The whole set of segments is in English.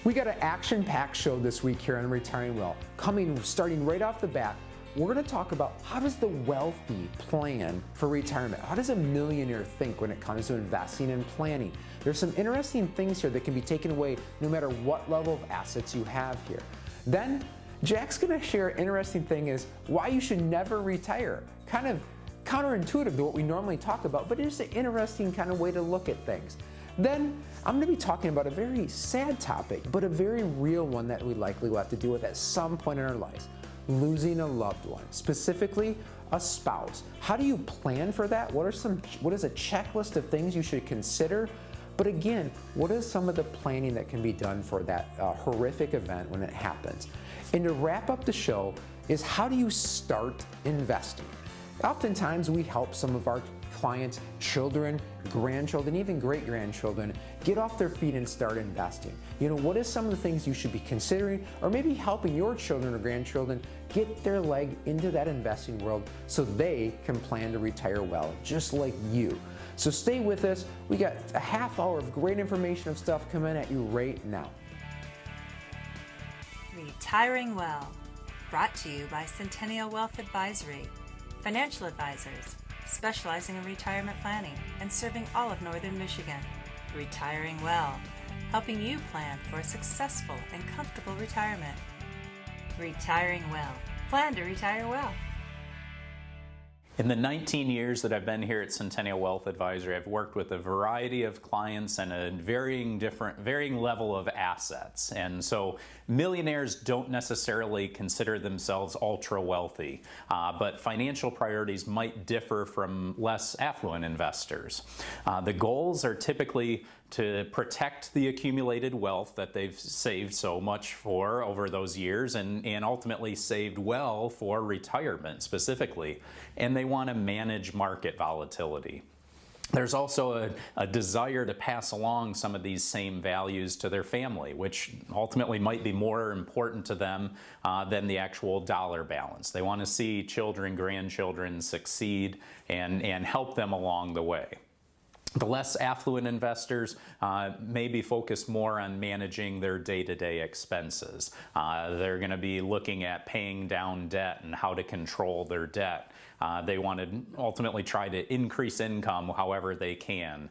We got an action-packed show this week here on Retiring Well. Starting right off the bat, we're going to talk about how does the wealthy plan for retirement? How does a millionaire think when it comes to investing and planning? There's some interesting things here that can be taken away no matter what level of assets you have here. Then Jack's going to share an interesting thing is why you should never retire. Kind of counterintuitive to what we normally talk about, but it's an interesting kind of way to look at things. Then I'm going to be talking about a very sad topic, but a very real one that we likely will have to deal with at some point in our lives. Losing a loved one, specifically a spouse. How do you plan for that? What is a checklist of things you should consider? But again, what is some of the planning that can be done for that horrific event when it happens? And to wrap up the show is how do you start investing? Oftentimes we help some of our clients, children, grandchildren, even great-grandchildren get off their feet and start investing. You know, what is some of the things you should be considering or maybe helping your children or grandchildren get their leg into that investing world so they can plan to retire well, just like you. So stay with us. We got a half hour of great information of stuff coming at you right now. Retiring Well, brought to you by Centennial Wealth Advisory, financial advisors specializing in retirement planning and serving all of Northern Michigan. Retiring Well, helping you plan for a successful and comfortable retirement. Retiring Well, plan to retire well. In the 19 years that I've been here at Centennial Wealth Advisory, I've worked with a variety of clients and a varying level of assets. And so millionaires don't necessarily consider themselves ultra wealthy, but financial priorities might differ from less affluent investors. The goals are typically to protect the accumulated wealth that they've saved so much for over those years and ultimately saved well for retirement specifically. And they want to manage market volatility. There's also a desire to pass along some of these same values to their family, which ultimately might be more important to them than the actual dollar balance. They want to see children, grandchildren succeed and help them along the way. The less affluent investors may be focused more on managing their day-to-day expenses. They're going to be looking at paying down debt and how to control their debt. They want to ultimately try to increase income however they can.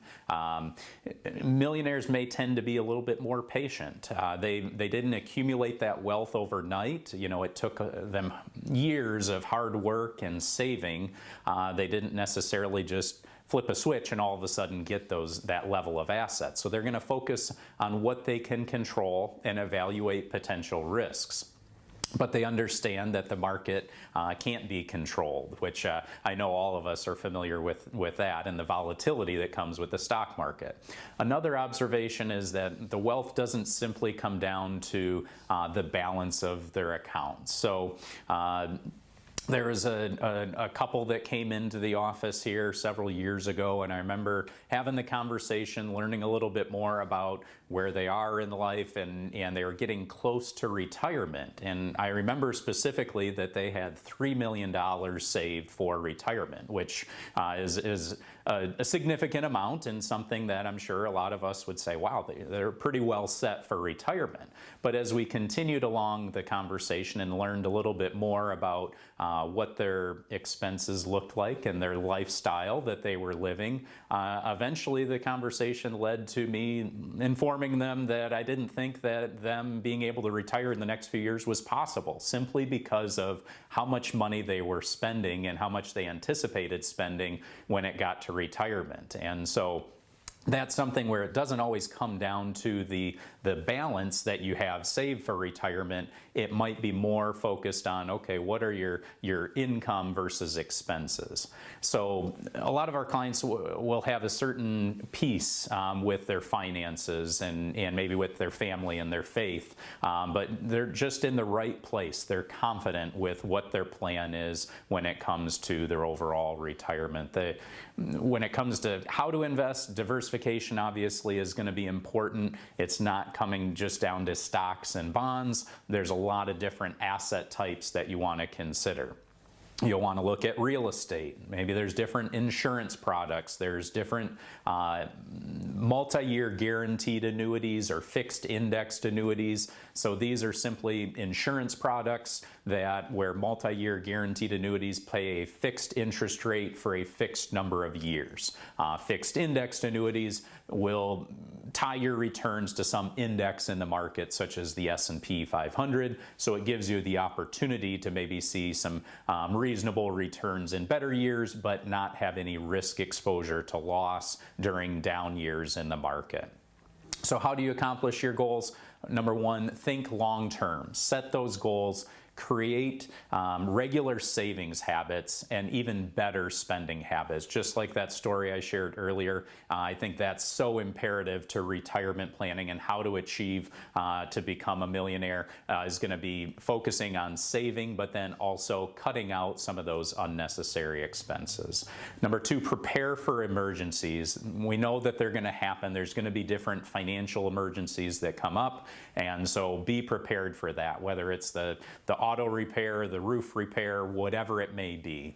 Millionaires may tend to be a little bit more patient. They didn't accumulate that wealth overnight. You know, it took them years of hard work and saving. They didn't necessarily just flip a switch and all of a sudden get that level of assets. So they're going to focus on what they can control and evaluate potential risks. But they understand that the market can't be controlled, which I know all of us are familiar with that and the volatility that comes with the stock market. Another observation is that the wealth doesn't simply come down to the balance of their accounts. So there was a couple that came into the office here several years ago, and I remember having the conversation, learning a little bit more about where they are in life, and they were getting close to retirement. And I remember specifically that they had $3 million saved for retirement, which is a significant amount and something that I'm sure a lot of us would say, wow, they're pretty well set for retirement. But as we continued along the conversation and learned a little bit more about what their expenses looked like and their lifestyle that they were living, eventually the conversation led to me informing them that I didn't think that them being able to retire in the next few years was possible, simply because of how much money they were spending and how much they anticipated spending when it got to retirement. And so that's something where it doesn't always come down to the balance that you have saved for retirement. It might be more focused on, okay, what are your income versus expenses? So a lot of our clients will have a certain piece with their finances and maybe with their family and their faith, but they're just in the right place. They're confident with what their plan is when it comes to their overall retirement. When it comes to how to invest, diversification obviously is going to be important. It's not coming just down to stocks and bonds. There's a lot of different asset types that you want to consider. You'll want to look at real estate. Maybe there's different insurance products. There's different multi-year guaranteed annuities or fixed indexed annuities. So these are simply insurance products where multi-year guaranteed annuities pay a fixed interest rate for a fixed number of years. Fixed indexed annuities will tie your returns to some index in the market, such as the S&P 500. So it gives you the opportunity to maybe see some reasonable returns in better years, but not have any risk exposure to loss during down years in the market. So how do you accomplish your goals? Number one, think long term. Set those goals. Create regular savings habits and even better spending habits. Just like that story I shared earlier, I think that's so imperative to retirement planning, and how to achieve to become a millionaire is going to be focusing on saving, but then also cutting out some of those unnecessary expenses. Number two, prepare for emergencies. We know that they're going to happen. There's going to be different financial emergencies that come up, and so be prepared for that, whether it's the auto repair, the roof repair, whatever it may be.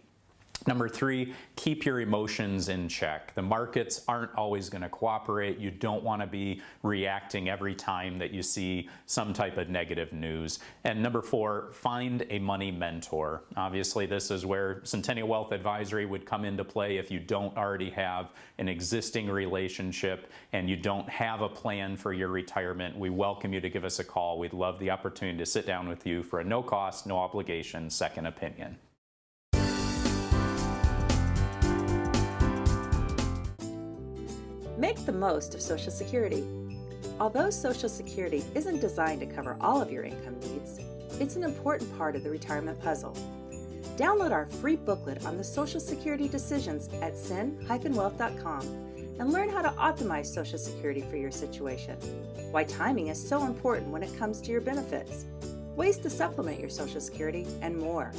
Number three, keep your emotions in check. The markets aren't always going to cooperate. You don't want to be reacting every time that you see some type of negative news. And number four, find a money mentor. Obviously, this is where Centennial Wealth Advisory would come into play. If you don't already have an existing relationship and you don't have a plan for your retirement, we welcome you to give us a call. We'd love the opportunity to sit down with you for a no cost, no obligation second opinion. Make the most of Social Security. Although Social Security isn't designed to cover all of your income needs, it's an important part of the retirement puzzle. Download our free booklet on the Social Security decisions at cen-wealth.com and learn how to optimize Social Security for your situation, why timing is so important when it comes to your benefits, ways to supplement your Social Security, and more.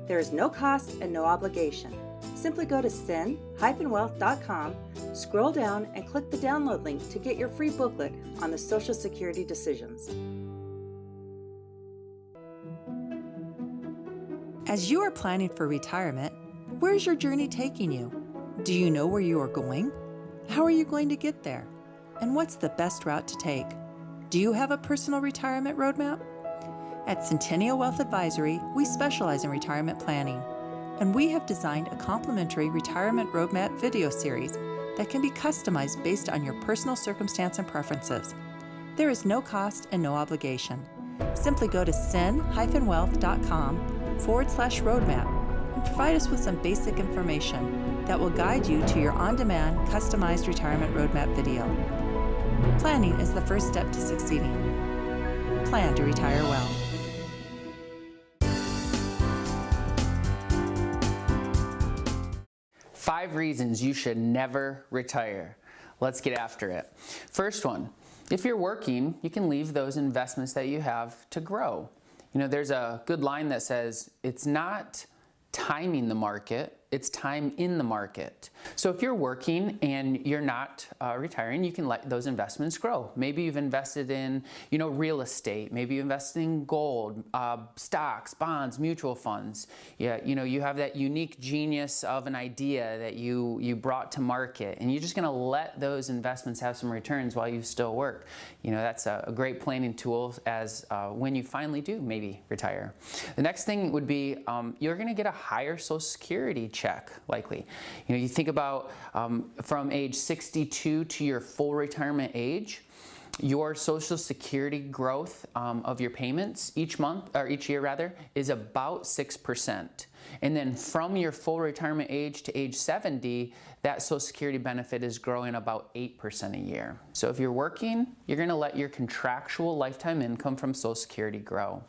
There is no cost and no obligation. Simply go to cen-wealth.com, scroll down, and click the download link to get your free booklet on the Social Security decisions. As you are planning for retirement, where's your journey taking you? Do you know where you are going? How are you going to get there? And what's the best route to take? Do you have a personal retirement roadmap? At Centennial Wealth Advisory, we specialize in retirement planning, and we have designed a complimentary retirement roadmap video series that can be customized based on your personal circumstance and preferences. There is no cost and no obligation. Simply go to cen-wealth.com/roadmap and provide us with some basic information that will guide you to your on-demand, customized retirement roadmap video. Planning is the first step to succeeding. Plan to retire well. Five reasons you should never retire. Let's get after it. First one, if you're working, you can leave those investments that you have to grow. You know, there's a good line that says, it's not timing the market, it's time in the market. So if you're working and you're not retiring, you can let those investments grow. Maybe you've invested in, real estate. Maybe you invested in gold, stocks, bonds, mutual funds. Yeah, you have that unique genius of an idea that you brought to market, and you're just going to let those investments have some returns while you still work. That's a great planning tool as when you finally do maybe retire. The next thing would be you're going to get a higher Social Security check, likely. You think about from age 62 to your full retirement age, your Social Security growth of your payments each month, or each year rather, is about 6%. And then from your full retirement age to age 70, that Social Security benefit is growing about 8% a year. So if you're working, you're going to let your contractual lifetime income from Social Security grow.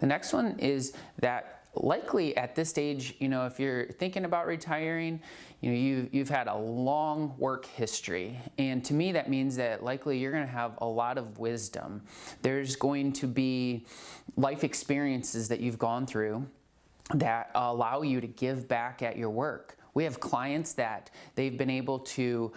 The next one is that likely at this stage, if you're thinking about retiring, you've had a long work history. And to me, that means that likely you're going to have a lot of wisdom. There's going to be life experiences that you've gone through that allow you to give back at your work, We have clients that they've been able to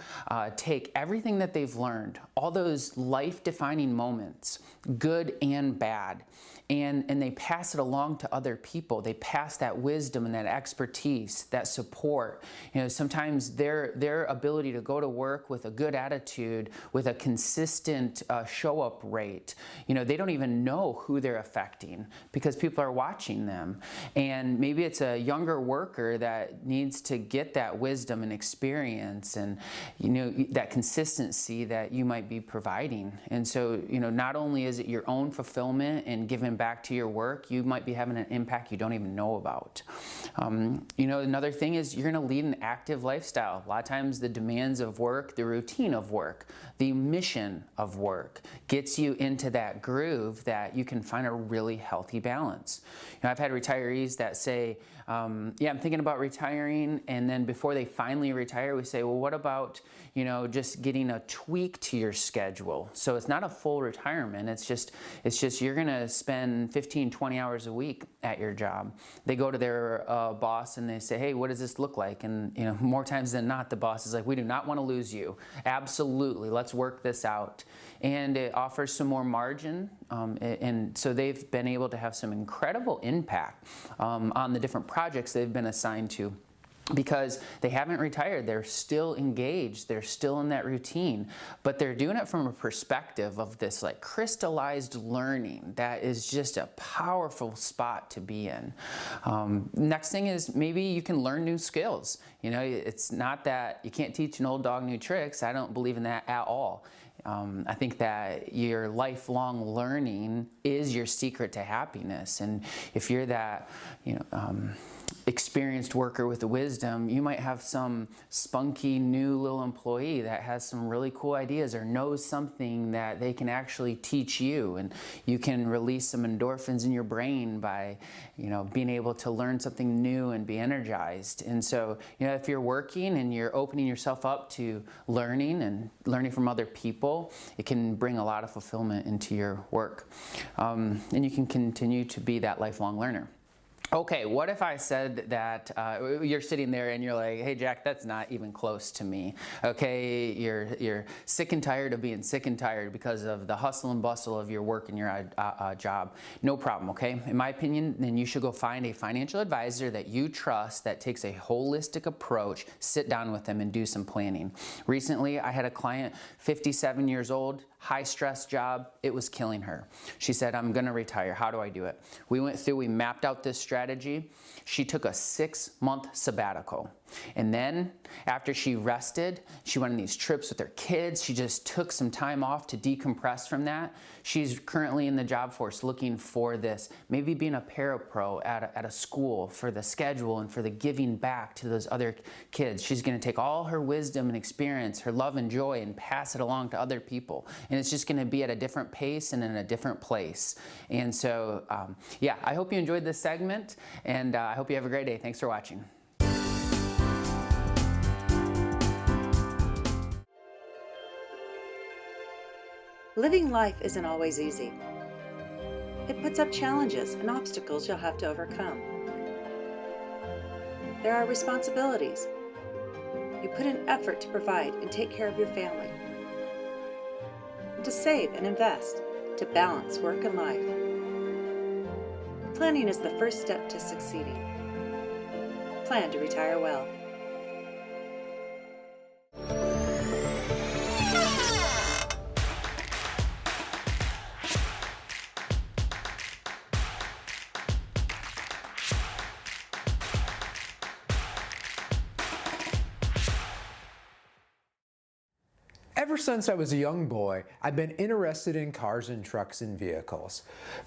take everything that they've learned, all those life-defining moments, good and bad, and they pass it along to other people. They pass that wisdom and that expertise, that support. You know, sometimes their ability to go to work with a good attitude, with a consistent show-up rate, you know, they don't even know who they're affecting because people are watching them. And maybe it's a younger worker that needs to get that wisdom and experience and, you know, that consistency that you might be providing. And so, you know, not only is it your own fulfillment and giving back to your work, you might be having an impact you don't even know about. You know, another thing is you're going to lead an active lifestyle. A lot of times the demands of work, the routine of work, the mission of work gets you into that groove that you can find a really healthy balance. You know, I've had retirees that say, yeah, I'm thinking about retiring, and then before they finally retire, we say, well, what about, you know, just getting a tweak to your schedule? So it's not a full retirement. It's just you're going to spend 15, 20 hours a week at your job. They go to their boss and they say, hey, what does this look like? And, you know, more times than not, the boss is like, we do not want to lose you. Absolutely. Let's work this out. And it offers some more margin. And so they've been able to have some incredible impact on the different projects they've been assigned to, because they haven't retired. They're still engaged. They're still in that routine, but they're doing it from a perspective of this like crystallized learning that is just a powerful spot to be in. Next thing is maybe you can learn new skills. You know, it's not that you can't teach an old dog new tricks. I don't believe in that at all. I think that your lifelong learning is your secret to happiness. And if you're that, you know, experienced worker with the wisdom, you might have some spunky new little employee that has some really cool ideas or knows something that they can actually teach you, and you can release some endorphins in your brain by, you know, being able to learn something new and be energized. And so, you know, if you're working and you're opening yourself up to learning and learning from other people, it can bring a lot of fulfillment into your work. And you can continue to be that lifelong learner. Okay, what if I said that you're sitting there and you're like, hey Jack, that's not even close to me. Okay, you're sick and tired of being sick and tired because of the hustle and bustle of your work and your job. No problem, okay? In my opinion, then you should go find a financial advisor that you trust that takes a holistic approach, sit down with them and do some planning. Recently, I had a client, 57 years old, high stress job, it was killing her. She said, I'm gonna retire, how do I do it? We went through, we mapped out this strategy. She took a 6-month sabbatical. And then after she rested, she went on these trips with her kids. She just took some time off to decompress from that. She's currently in the job force looking for this, maybe being a parapro at a school for the schedule and for the giving back to those other kids. She's gonna take all her wisdom and experience, her love and joy, and pass it along to other people. And it's just gonna be at a different pace and in a different place. And so, yeah, I hope you enjoyed this segment, and I hope you have a great day. Thanks for watching. Living life isn't always easy. It puts up challenges and obstacles you'll have to overcome. There are responsibilities. You put in effort to provide and take care of your family, and to save and invest, to balance work and life. Planning is the first step to succeeding. Plan to retire well. Ever since I was a young boy, I've been interested in cars and trucks and vehicles.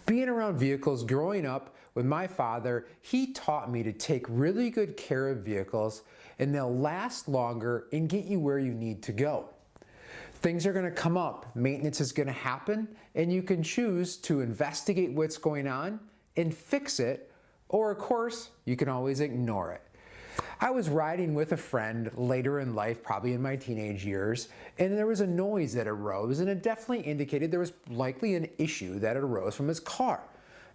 Being around vehicles growing up with my father, he taught me to take really good care of vehicles, and they'll last longer and get you where you need to go. Things are going to come up, maintenance is going to happen, and you can choose to investigate what's going on and fix it, or of course, you can always ignore it. I was riding with a friend later in life, probably in my teenage years, and there was a noise that arose, and it definitely indicated there was likely an issue that arose from his car.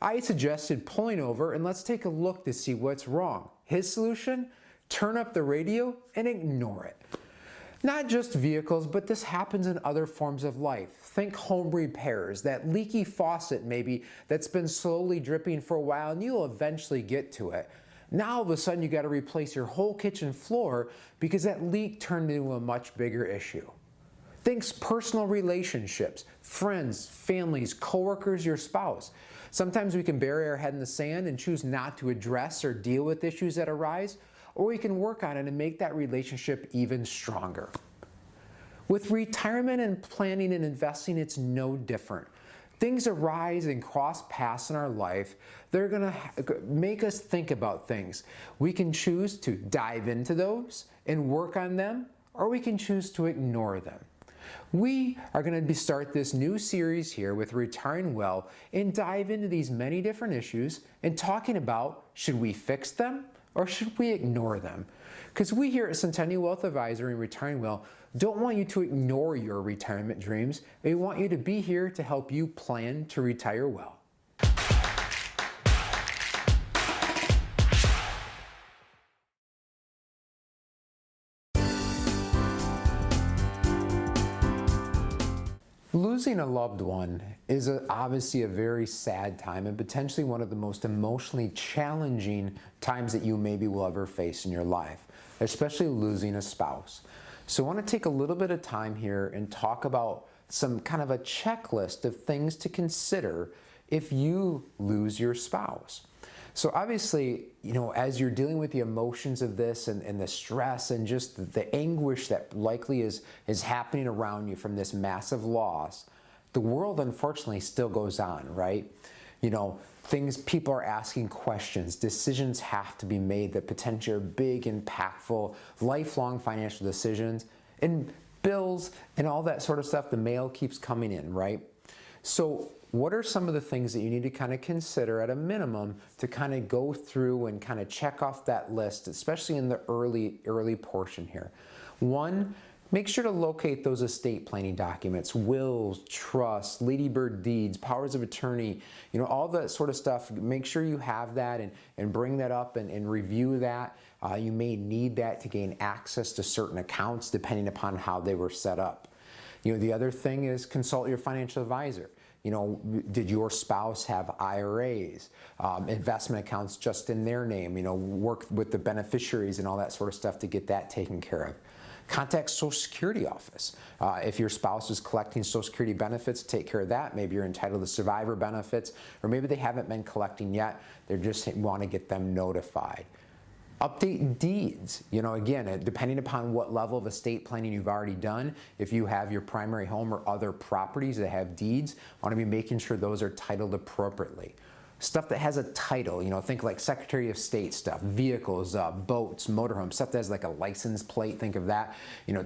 I suggested pulling over and let's take a look to see what's wrong. His solution? turn up the radio and ignore it. Not just vehicles, but this happens in other forms of life. Think home repairs, that leaky faucet maybe that's been slowly dripping for a while and you'll eventually get to it. Now all of a sudden you got to replace your whole kitchen floor because that leak turned into a much bigger issue. Think personal relationships, friends, families, coworkers, your spouse. Sometimes we can bury our head in the sand and choose not to address or deal with issues that arise, or we can work on it and make that relationship even stronger. With retirement and planning and investing, it's no different. Things arise and cross paths in our life. They're going to make us think about things. We can choose to dive into those and work on them, or we can choose to ignore them. We are going to start this new series here with Retiring Well and dive into these many different issues and talking about, should we fix them or should we ignore them? Because we here at Centennial Wealth Advisory and Retiring Well don't want you to ignore your retirement dreams. We want you to be here to help you plan to retire well. Losing a loved one is obviously a very sad time and potentially one of the most emotionally challenging times that you maybe will ever face in your life, especially losing a spouse. So I want to take a little bit of time here and talk about some kind of a checklist of things to consider if you lose your spouse. So obviously, as you're dealing with the emotions of this and the stress and just the anguish that likely is happening around you from this massive loss, the world unfortunately still goes on, right? People are asking questions, decisions have to be made that potentially are big, impactful, lifelong financial decisions, and bills and all that sort of stuff. The mail keeps coming in, right? So what are some of the things that you need to kind of consider at a minimum to kind of go through and kind of check off that list, especially in the early portion here? One, make sure to locate those estate planning documents, wills, trusts, ladybird deeds, powers of attorney, all that sort of stuff. Make sure you have that and bring that up and review that. You may need that to gain access to certain accounts depending upon how they were set up. The other thing is consult your financial advisor. Did your spouse have IRAs, investment accounts just in their name? Work with the beneficiaries and all that sort of stuff to get that taken care of. Contact Social Security office. If your spouse is collecting Social Security benefits, take care of that. Maybe you're entitled to survivor benefits, or maybe they haven't been collecting yet. They just want to get them notified. Update deeds. Again, depending upon what level of estate planning you've already done, if you have your primary home or other properties that have deeds, want to be making sure those are titled appropriately. Stuff that has a title, think like Secretary of State stuff, vehicles, boats, motorhomes, stuff that has like a license plate, think of that.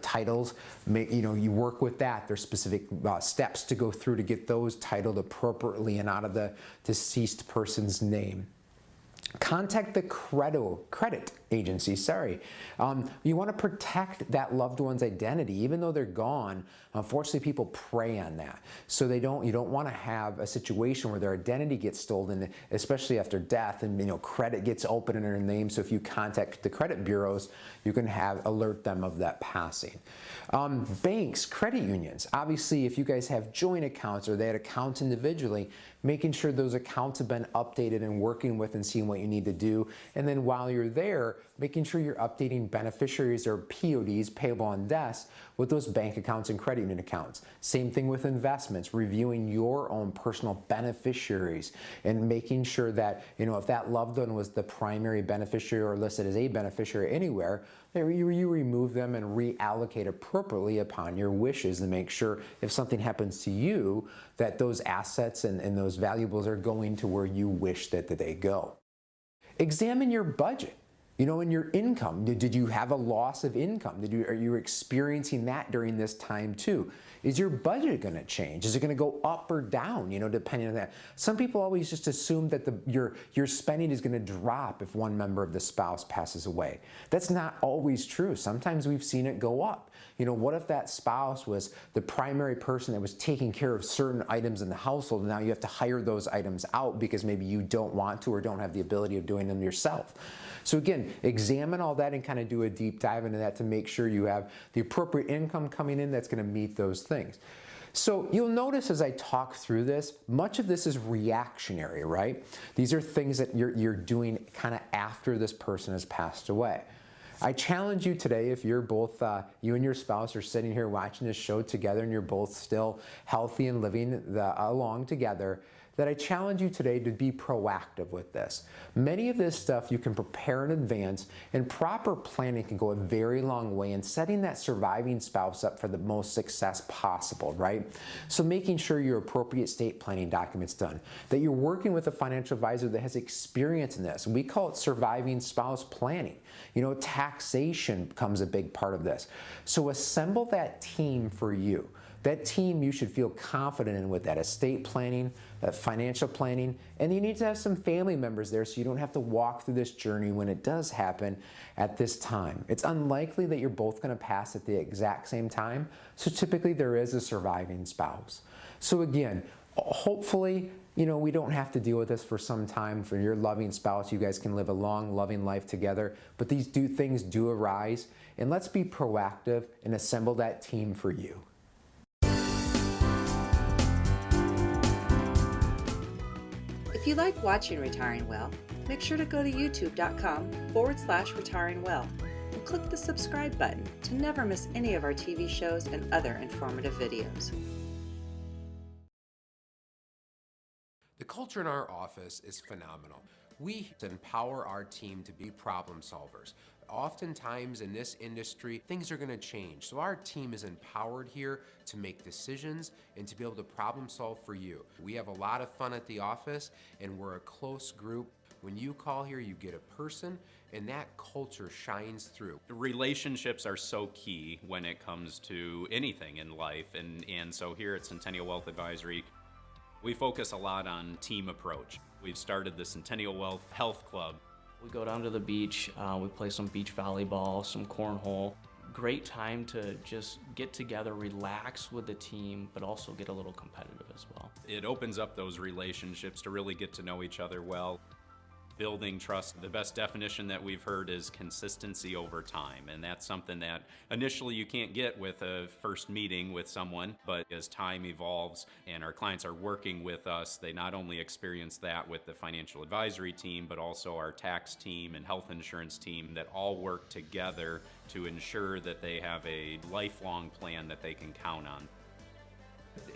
Titles, you work with that. There's specific steps to go through to get those titled appropriately and out of the deceased person's name. Contact the credit agency, You want to protect that loved one's identity. Even though they're gone, unfortunately people prey on that. So you don't want to have a situation where their identity gets stolen, especially after death, and credit gets open in their name. So if you contact the credit bureaus, you can alert them of that passing. Banks, credit unions. Obviously, if you guys have joint accounts or they had accounts individually, making sure those accounts have been updated and working with and seeing what you need to do. And then while you're there, making sure you're updating beneficiaries or PODs, payable on deaths, with those bank accounts and credit union accounts. Same thing with investments, reviewing your own personal beneficiaries and making sure that, if that loved one was the primary beneficiary or listed as a beneficiary anywhere, that you remove them and reallocate appropriately upon your wishes and make sure if something happens to you, that those assets and those valuables are going to where you wish that they go. Examine your budget. And your income. Did you have a loss of income? Are you experiencing that during this time too? Is your budget going to change? Is it going to go up or down, depending on that? Some people always just assume that your spending is going to drop if one member of the spouse passes away. That's not always true. Sometimes we've seen it go up. What if that spouse was the primary person that was taking care of certain items in the household, and now you have to hire those items out because maybe you don't want to or don't have the ability of doing them yourself. So again, examine all that and kind of do a deep dive into that to make sure you have the appropriate income coming in that's going to meet those things. So you'll notice as I talk through this, much of this is reactionary, right? These are things that you're doing kind of after this person has passed away. I challenge you today, if you're both, you and your spouse are sitting here watching this show together and you're both still healthy and living along together, that I challenge you today to be proactive with this. Many of this stuff you can prepare in advance, and proper planning can go a very long way in setting that surviving spouse up for the most success possible, right? So making sure your appropriate estate planning documents done, that you're working with a financial advisor that has experience in this. We call it surviving spouse planning. Taxation becomes a big part of this. So assemble that team for you. That team you should feel confident in with that estate planning, that financial planning, and you need to have some family members there so you don't have to walk through this journey when it does happen at this time. It's unlikely that you're both going to pass at the exact same time, so typically there is a surviving spouse. So again, hopefully, we don't have to deal with this for some time. For your loving spouse, you guys can live a long, loving life together, but these things do arise, and let's be proactive and assemble that team for you. If you like watching Retiring Well, make sure to go to youtube.com/retiringwell and click the subscribe button to never miss any of our TV shows and other informative videos. The culture in our office is phenomenal. We empower our team to be problem solvers. Oftentimes in this industry, things are going to change. So our team is empowered here to make decisions and to be able to problem solve for you. We have a lot of fun at the office, and we're a close group. When you call here, you get a person, and that culture shines through. Relationships are so key when it comes to anything in life, and so here at Centennial Wealth Advisory, we focus a lot on team approach. We've started the Centennial Wealth Health Club. We go down to the beach, we play some beach volleyball, some cornhole. Great time to just get together, relax with the team, but also get a little competitive as well. It opens up those relationships to really get to know each other well. Building trust, the best definition that we've heard is consistency over time, and that's something that initially you can't get with a first meeting with someone, but as time evolves and our clients are working with us, they not only experience that with the financial advisory team, but also our tax team and health insurance team that all work together to ensure that they have a lifelong plan that they can count on.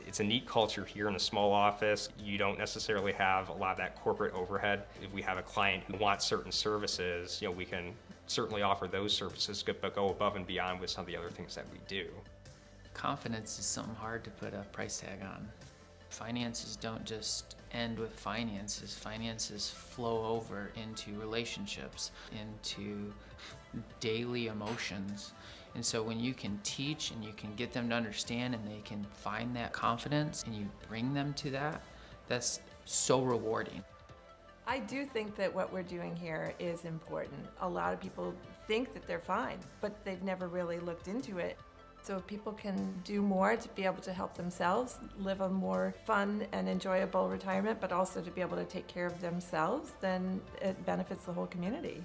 It's a neat culture here in a small office. You don't necessarily have a lot of that corporate overhead. If we have a client who wants certain services, we can certainly offer those services, but go above and beyond with some of the other things that we do. Confidence is something hard to put a price tag on. Finances don't just end with finances. Finances flow over into relationships, into daily emotions. And so when you can teach and you can get them to understand and they can find that confidence and you bring them to that, that's so rewarding. I do think that what we're doing here is important. A lot of people think that they're fine, but they've never really looked into it. So if people can do more to be able to help themselves, live a more fun and enjoyable retirement, but also to be able to take care of themselves, then it benefits the whole community.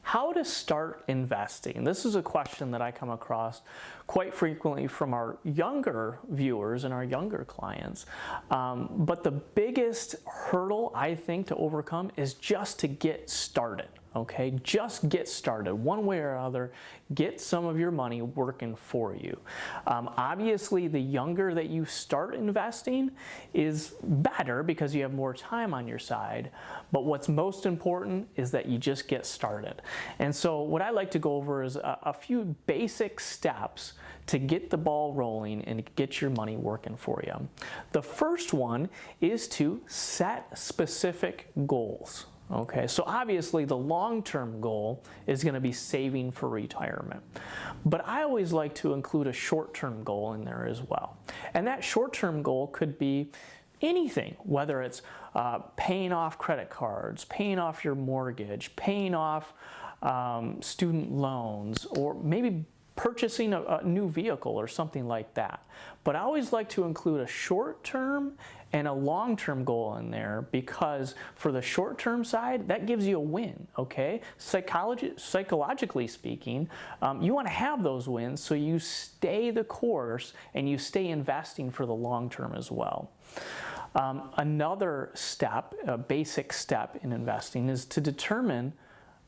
How to start investing? This is a question that I come across quite frequently from our younger viewers and our younger clients. But the biggest hurdle I think to overcome is just to get started. Okay, just get started one way or other. Get some of your money working for you. Obviously, the younger that you start investing is better because you have more time on your side. But what's most important is that you just get started. And so what I like to go over is a few basic steps to get the ball rolling and get your money working for you. The first one is to set specific goals. Okay, so obviously the long-term goal is going to be saving for retirement. But I always like to include a short-term goal in there as well. And that short-term goal could be anything, whether it's paying off credit cards, paying off your mortgage, paying off student loans, or maybe purchasing a new vehicle or something like that. But I always like to include a short-term and a long-term goal in there, because for the short-term side, that gives you a win, okay? Psychologically speaking, you want to have those wins so you stay the course and you stay investing for the long term as well. Another step, a basic step in investing, is to determine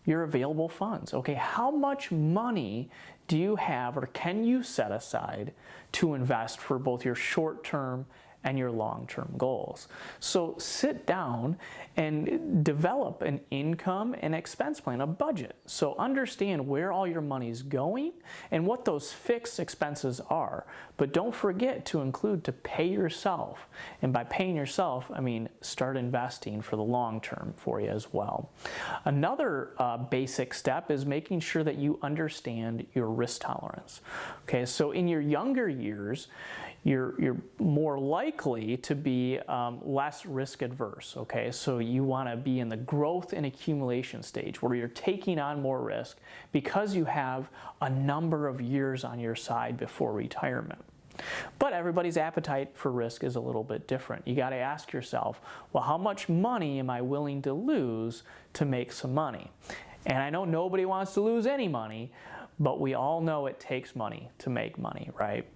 your available funds. Okay, how much money do you have or can you set aside to invest for both your short-term and your long-term goals? So sit down and develop an income and expense plan, a budget. So understand where all your money's going and what those fixed expenses are. But don't forget to include to pay yourself. And by paying yourself, I mean start investing for the long term for you as well. Another basic step is making sure that you understand your risk tolerance. Okay, so in your younger years, you're more likely to be less risk adverse, okay? So you want to be in the growth and accumulation stage where you're taking on more risk because you have a number of years on your side before retirement. But everybody's appetite for risk is a little bit different. You got to ask yourself, well, how much money am I willing to lose to make some money? And I know nobody wants to lose any money, but we all know it takes money to make money, right?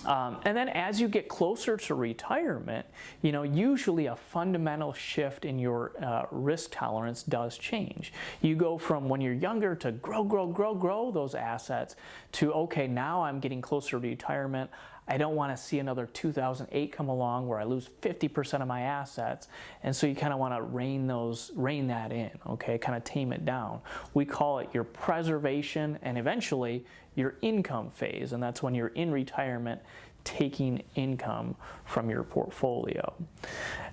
And then as you get closer to retirement, you know, usually a fundamental shift in your risk tolerance does change. You go from when you're younger to grow those assets to, okay, now I'm getting closer to retirement. I don't want to see another 2008 come along where I lose 50% of my assets. And so you kind of want to rein that in, okay, kind of tame it down. We call it your preservation and eventually your income phase. And that's when you're in retirement taking income from your portfolio.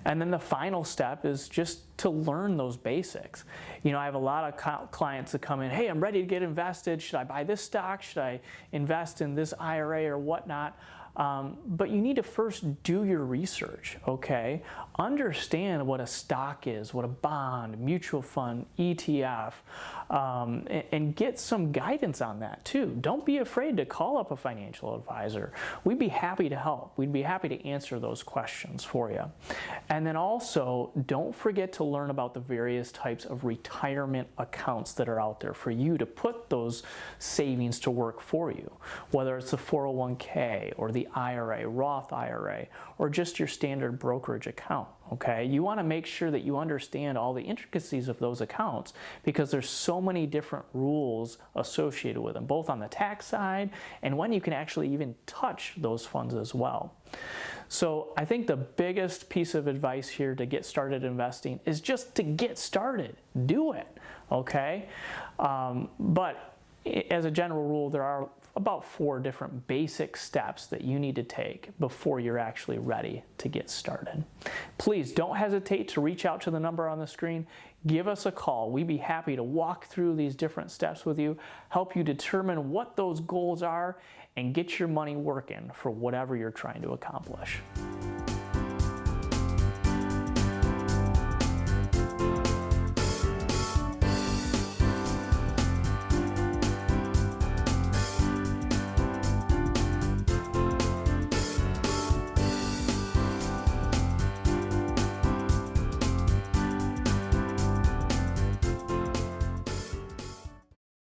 And then the final step is just to learn those basics. You know, I have a lot of clients that come in, hey, I'm ready to get invested. Should I buy this stock? Should I invest in this IRA or whatnot? But you need to first do your research, okay? Understand what a stock is, what a bond, mutual fund, ETF, and get some guidance on that too. Don't be afraid to call up a financial advisor. We'd be happy to help. We'd be happy to answer those questions for you. And then also, don't forget to learn about the various types of retirement accounts that are out there for you to put those savings to work for you, whether it's the 401k or the IRA, Roth IRA, or just your standard brokerage account, okay? You want to make sure that you understand all the intricacies of those accounts because there's so many different rules associated with them, both on the tax side and when you can actually even touch those funds as well. So I think the biggest piece of advice here to get started investing is just to get started. Do it, okay? But as a general rule, there are about 4 different basic steps that you need to take before you're actually ready to get started. Please don't hesitate to reach out to the number on the screen. Give us a call. We'd be happy to walk through these different steps with you, help you determine what those goals are, and get your money working for whatever you're trying to accomplish.